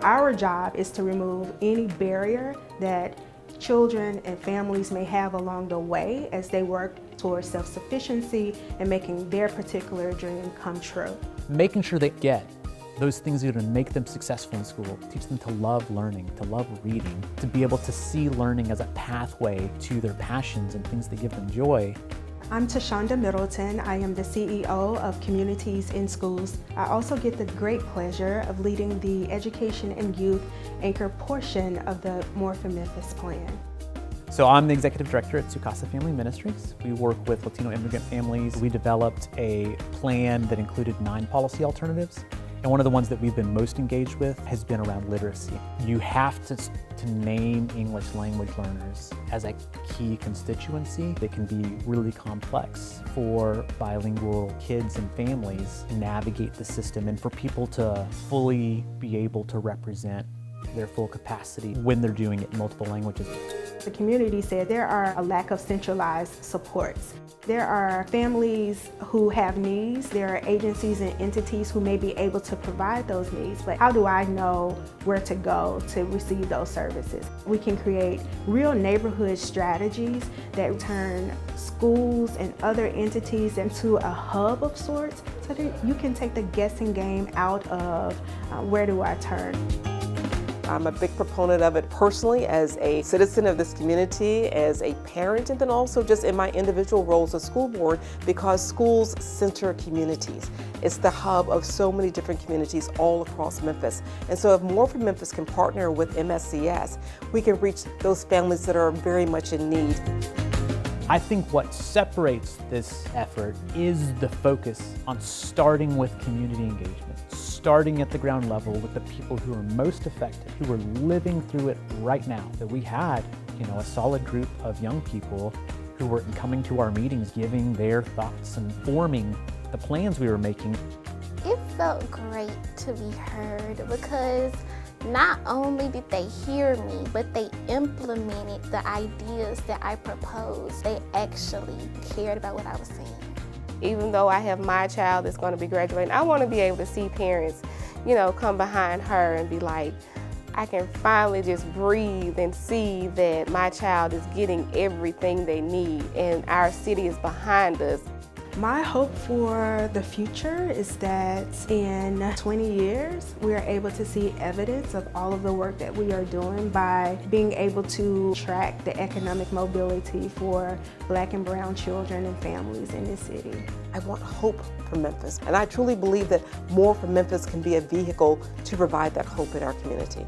Our job is to remove any barrier that children and families may have along the way as they work towards self-sufficiency and making their particular dream come true. Making sure they get those things that are going to make them successful in school, teach them to love learning, to love reading, to be able to see learning as a pathway to their passions and things that give them joy. I'm Tashonda Middleton. I am the CEO of Communities in Schools. I also get the great pleasure of leading the Education and Youth Anchor portion of the More for Memphis plan. So I'm the Executive Director at Sukasa Family Ministries. We work with Latino immigrant families. We developed a plan that included 9 policy alternatives. And one of the ones that we've been most engaged with has been around literacy. You have to name English language learners as a key constituency that can be really complex for bilingual kids and families to navigate the system and for people to fully be able to represent their full capacity when they're doing it in multiple languages. The community said there are a lack of centralized supports. There are families who have needs, there are agencies and entities who may be able to provide those needs, but how do I know where to go to receive those services? We can create real neighborhood strategies that turn schools and other entities into a hub of sorts so that you can take the guessing game out of where do I turn. I'm a big proponent of it personally as a citizen of this community, as a parent, and then also just in my individual role as a school board, because schools center communities. It's the hub of so many different communities all across Memphis. And so if More for Memphis can partner with MSCS, we can reach those families that are very much in need. I think what separates this effort is the focus on starting with community engagement, starting at the ground level with the people who are most affected, who are living through it right now. That we had, a solid group of young people who were coming to our meetings, giving their thoughts and forming the plans we were making. It felt great to be heard because not only did they hear me, but they implemented the ideas that I proposed. They actually cared about what I was saying. Even though I have my child that's going to be graduating, I want to be able to see parents, come behind her and be like, I can finally just breathe and see that my child is getting everything they need and our city is behind us. My hope for the future is that in 20 years, we are able to see evidence of all of the work that we are doing by being able to track the economic mobility for Black and brown children and families in this city. I want hope for Memphis, and I truly believe that More for Memphis can be a vehicle to provide that hope in our community.